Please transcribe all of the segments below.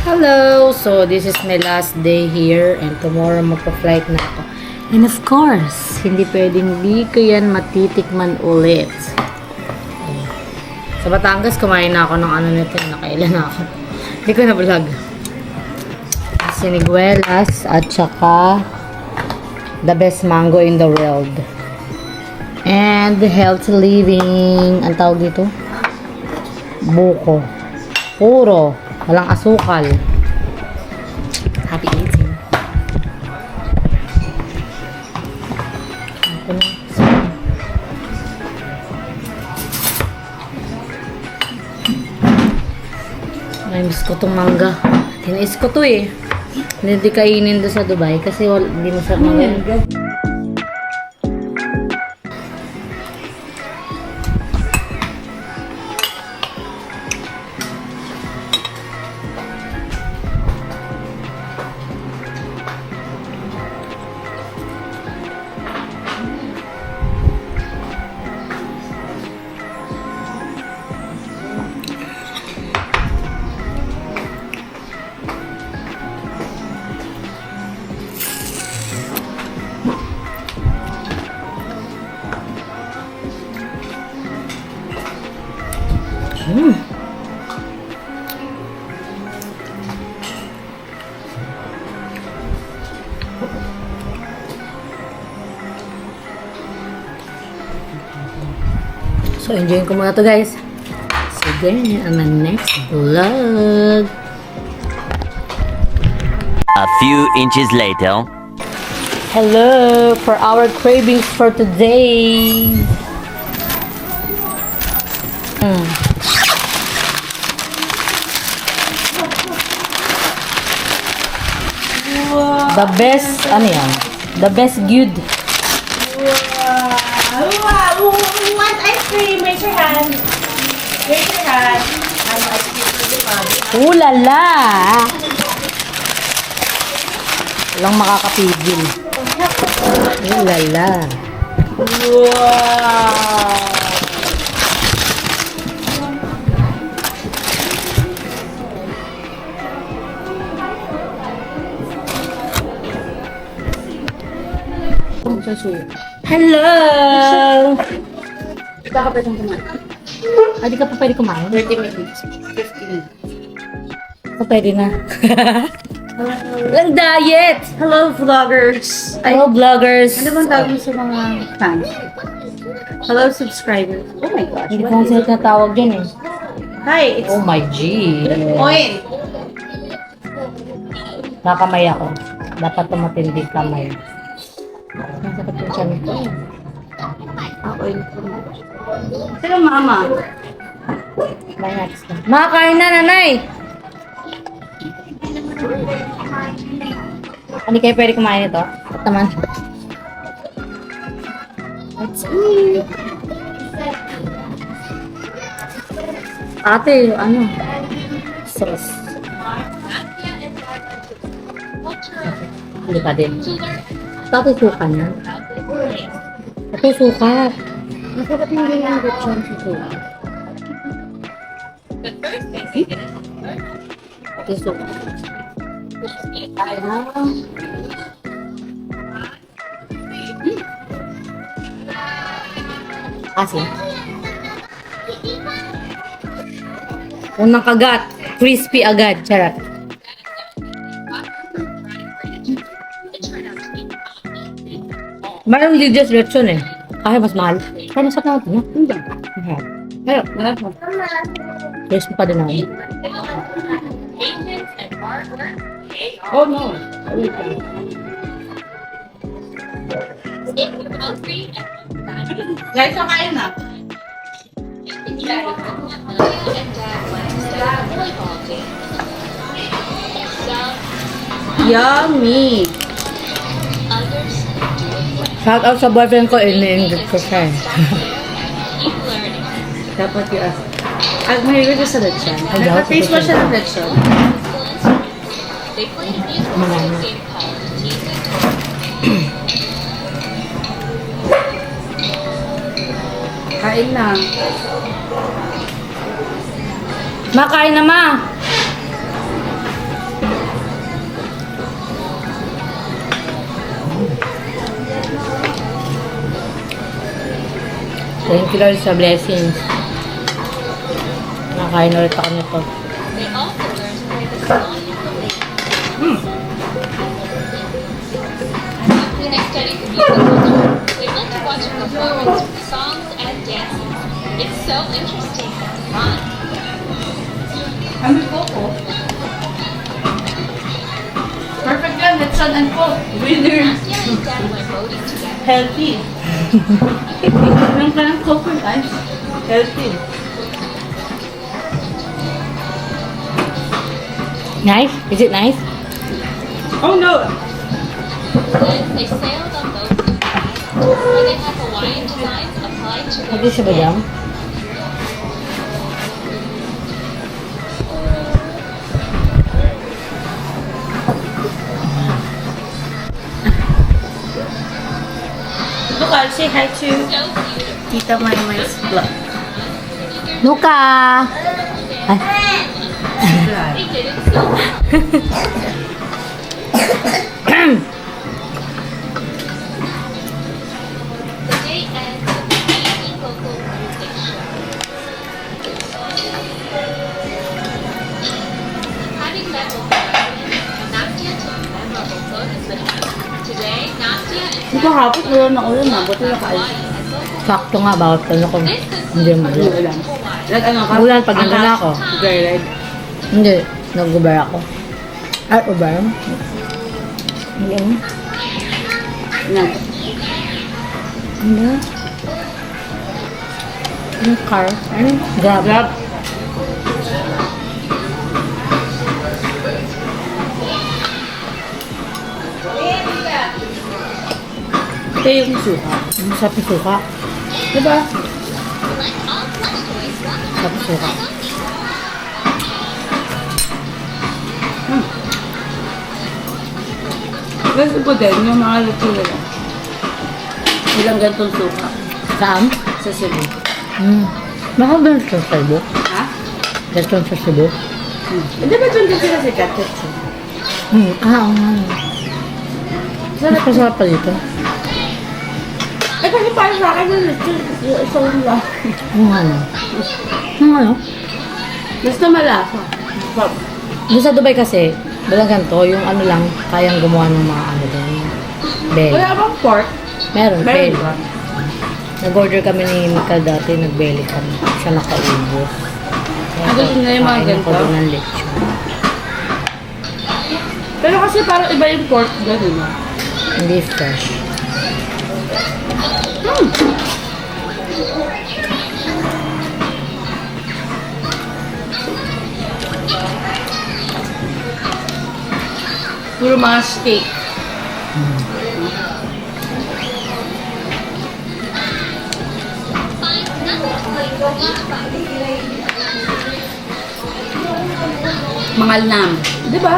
Hello! So, this is my last day here and tomorrow magpa-flight na ako. And of course, hindi pwedeng di ko yan matitikman ulit. Sa Batangas, kumain na ako ng ano nito. Nakailan na ako. Hindi ko na-vlog. Siniguelas at saka the best mango in the world. And healthy living. Ang tawag dito? Buko. Puro. Walang asukal. Happy eating. Miss ko itong mangga. Tinais ko to eh. Hindi kainin doon sa Dubai kasi hindi masarap mangga. So, enjoyin ko muna to guys. Sige, on the next vlog. A few inches later. Hello, for our cravings for today. The best, ano yan? The best good. Who wants ice cream? Raise your hand. Raise your hand. Ano ice cream for the body? Ooh la la! Walang makakapigil. Ooh la la. Wow! Hello! Ito ka pwedeng kumain. Di ka pa pwede kumain? 30 minutes. 15 minutes. Pa pwede na. Walang diet! Hello, vloggers. Hello, vloggers! Ano bang tawag mo sa mga fans? Hello, subscribers. Oh my gosh. Hindi what ko is sila it? tinatawag dyan eh. Hi, it's Oh my G! Oil. Nakamay ako. Dapat tumatindi kamay. Nasakit yung tiyan ko. Oil. Sino mama? May next na. Makakain na, nanay! Hindi kayo pwede kumain ito? At naman. Let's eat! Ate, ano? Sauce. Hindi pa din. Ate, suka na. Ate, suka. Masarap yung ganyan lechon sa suka. Ate, suka. Kasi unang kagat, crispy agad, charot. Marang ligas lechon eh. Ay, mas mahal. Kaya nasa natin, no? Hindi. Hello, wala po. Crispy pa din ako. Oh no. Guys, kakain na. Yummy. Shout out sa boyfriend ko, ini-engage ko siya eh. Dapat yung mahilig ka sa lechon. Ay, dapat Nagpa-face wash siya ng lechon. Marami. Kain na. Makain na, ma! Thank you Lord sa blessings. Nakain ulit ako nito. They also learn to play the song ukulele. The next study the music culture. They like to watch a performance with songs and dances. It's so interesting and fun. Ano po ko? Perfect yan. Let's run and cook. Winner. Nastia and Dad went boating together. Healthy. Anong ka ng coke with ice? Healthy. Nice? Is it nice? Oh no! Then they sailed on boats in Hawaii, where they had Hawaiian designs applied to their Hindi siya ba dyan? Look, I'll say hi to So beautiful. Tita Maymay's vlog. Luka! Ay, They did it so well. The day ends with the easy vocal music show. Having met with friends, Nastia took memorable photos with them. Today, Nastia and Di ba hapot wala na ulan na? Buti na kaayos. Hawaii as local. sakto nga, bawat ano ko. This is Hindi mo Hindi ulan. Nag-ano ka? Ulan pag nandun na ako. Girl, Hindi, nag-uber ako. Ay, uber? Hindi ano? Nag. Hindi. Ano car? Ano? Grab. Grab. Ito yung suka. Ano sa pisuka? Diba? Sa pisuka. Gusto ko din yung mga luto nila. Ilang gantong suka. Saan? Sa Cebu. Mahal ba sa Cebu? Ha? Restaurant sa Cebu? Di ba dyan din sila si Katetsu? Oo nga. Mas masarap pa dito. Eh kasi para sa akin yung isang lang. Ang ano? Ang ano? Basta malasa. Doon sa Dubai kasi, walang ganito, yung ano lang, kayang gumawa ng mga ano din. Belly. Wala bang pork? Meron, Meron belly. ba? Nag-order kami ni Mika dati, nag-belly kami. Siya nakaubos. Ah, gusto niya yung mga kain ako ganito? doon ng lechon. Pero kasi parang iba yung pork doon, di ba? Hindi fresh. Puro mga steak. Mga lamb. Di ba?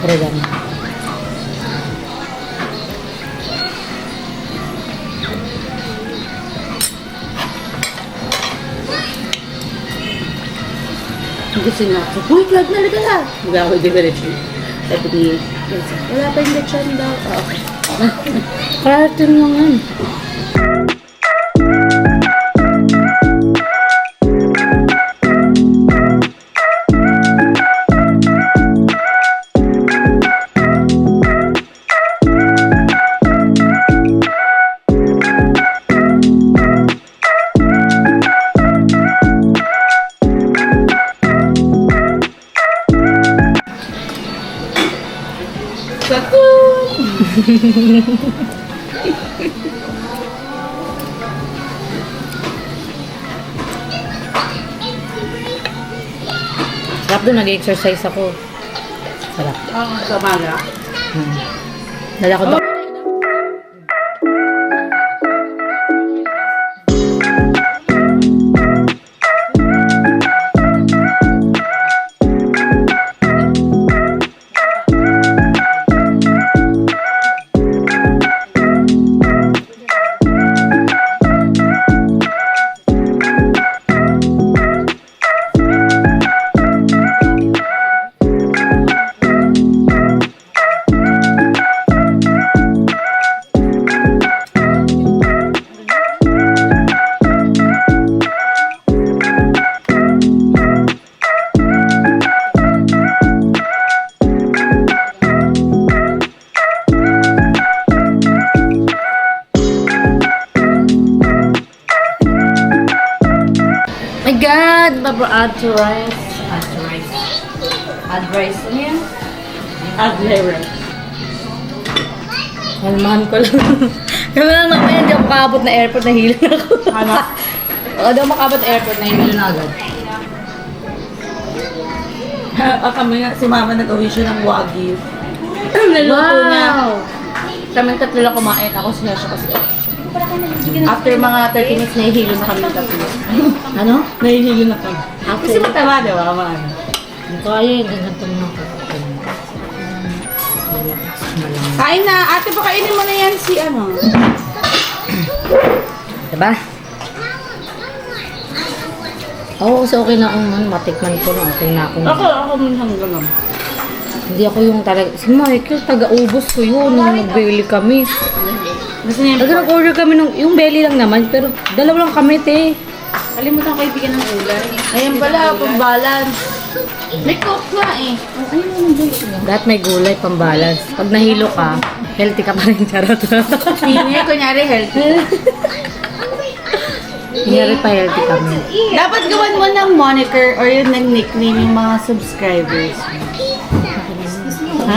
Oregano. Gusto niya ako, uy, vlog na laga na. Hindi ako diversion. Sabi ni, wala pa yung lechon daw. Ah, okay. Karating lang yan. Sarap doon, nag-exercise ako. Sarap. Oo, sa maga. Dala ko doon. God! Add to rice. Add to rice. Add rice. Ano yan? Add layer. Malmahan ko lang. Kaya lang naman yan, di ako makabot na airport, nahilo na ako. Ano? O, di ako makabot na airport, nahilo na agad. Kami nga, si mama nag-uwi siya ng Wagyu. Naluto niya. Kaming tatlo lang kumain. Ako siya kasi. After mga 30 minutes, nahihilo na kami ng tatlo. Ano? Nahihilo na kami. Kasi matama, di ba? Mga ano. Hindi ko kaya yung ganito naman ko. Kain na! Ate, pakainin mo na yan si ano. Diba? Oo, kasi okay na akong matikman ko na. Okay na akong... Ako minsan gano'n. Hindi ako yung talaga... Si Michael, taga-ubos ko yun nung nag-belly kami. Gusto niya Taga nag-order kami nung... Yung belly lang naman, pero dalawa lang kami, te. Kalimutan ko ibigyan ng ulan. Ayan pala, pang-balance. May cook nga eh. Ayun mo nang dito. Lahat may gulay, pambalance. Pag nahilo ka, healthy ka pa rin, charot. Hindi, kunyari healthy. Kunyari pa healthy kami. Dapat gawan mo ng moniker or yung nickname yung mga subscribers. Ha?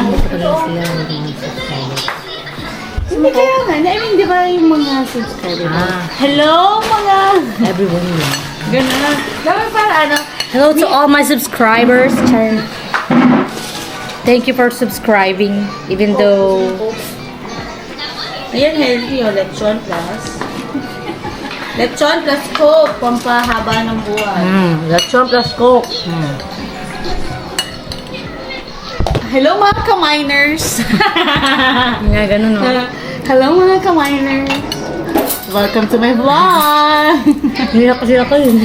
Hindi ko talaga sila yung mga subscribers. Hindi kaya nga. I mean, di ba yung mga subscribers? Ah. Hello, mga... Everyone yun. Ganun. Dapat para ano... Hello to all my subscribers. Char. Thank you for subscribing, even though... Ayan, healthy o. Lechon plus. Lechon plus Coke. Pampahaba ng buhay. Lechon plus Coke. Hello, mga ka-miners. Nga, ganun, no? Hello, mga ka-miners. Welcome to my vlog. Hindi na kasi ako yun.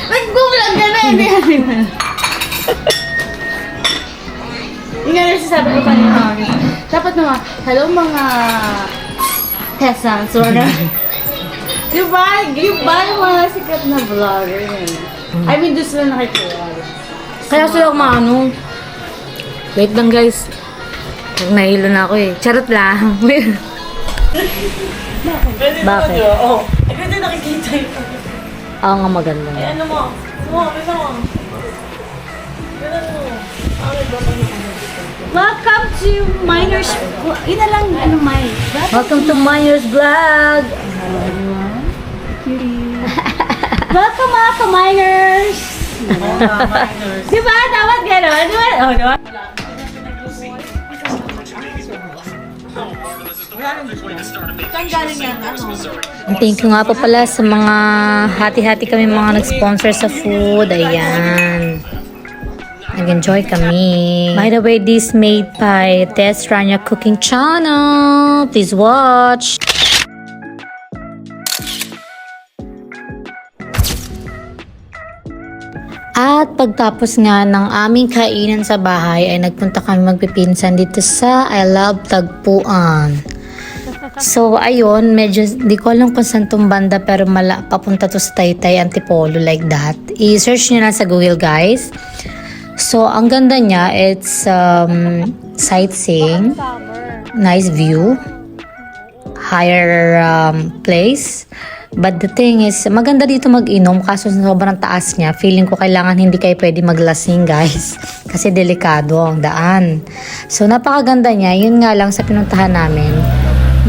Nag-vlog ka na. Yung nga nasasabi ko kanina. Dapat naman, hello mga Tessans. Diba? Diba yung mga sikat na vlogger yun? I mean, doon sila nakikita. Kaya sila umano. Wait lang, guys. Pag nahilo na ako eh. Charot lang. Bakit? Oo. Ay, kasi nakikita yun. Oo nga, maganda. Ano mo? Bisa mo. Welcome to Miners. Yun na lang, ano, May. Welcome to Myers Vlog! Welcome mga ka-miners. Diba? Dapat gano'n? Diba? Oh, diba? Saan galing yan? Ano? Thank you nga po pala sa mga hati-hati kami mga nag-sponsor sa food. Ayan. Nag-enjoy kami. By the way, this made by Tess Rania Cooking Channel. Please watch. At pagtapos nga ng aming kainan sa bahay ay nagpunta kami magpipinsan dito sa I Love Tagpuan. So ayun, medyo di ko alam kung saan tong banda pero papunta to sa Taytay, Antipolo like that. I-search nyo lang sa Google, guys. So ang ganda niya, it's sightseeing, nice view, higher place. But the thing is, maganda dito mag-inom kaso sobrang taas niya. Feeling ko kailangan hindi kayo pwede maglasing, guys. Kasi delikado ang daan. So napakaganda niya. Yun nga lang sa pinuntahan namin,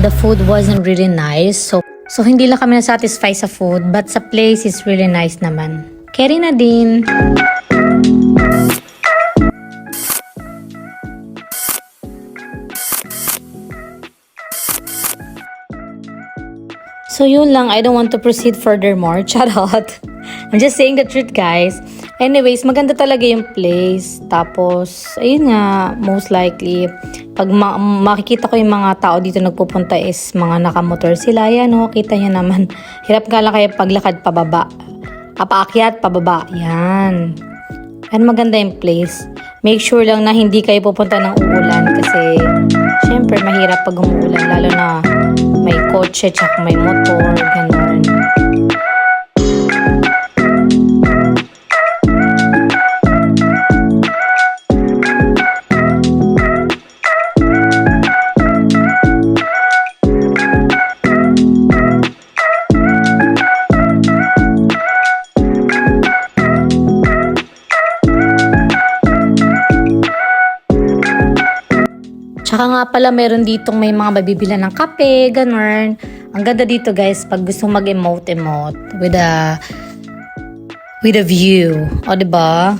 the food wasn't really nice. So hindi lang kami na-satisfy sa food, but sa place is really nice naman. Carry na din. So yun lang, I don't want to proceed furthermore. Charot. I'm just saying the truth, guys. Anyways, maganda talaga yung place. Tapos, ayun nga, most likely, pag makikita ko yung mga tao dito nagpupunta is mga nakamotor sila. Yan, no? Kita nyo naman. Hirap nga lang kayo paglakad pababa. Paakyat, pababa. Yan. Yan, maganda yung place. Make sure lang na hindi kayo pupunta ng uulan kasi syempre mahirap pag umuulan lalo na may kotse tsaka may motor, ganun. Tsaka nga pala meron ditong may mga mabibilan ng kape, ganun. Ang ganda dito guys pag gusto mag-emote-emote with a view. O, diba?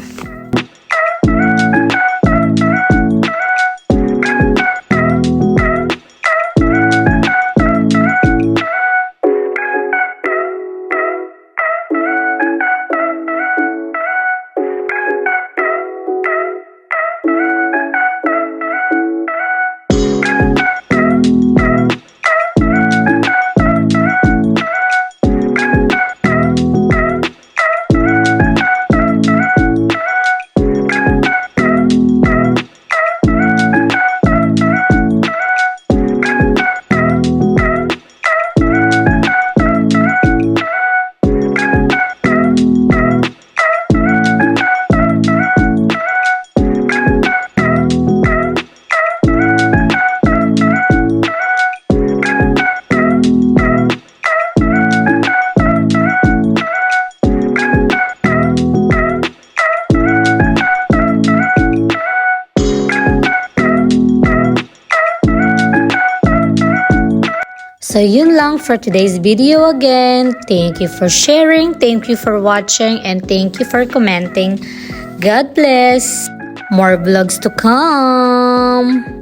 So yun lang for today's video again. Thank you for sharing, thank you for watching, and thank you for commenting. God bless. More vlogs to come.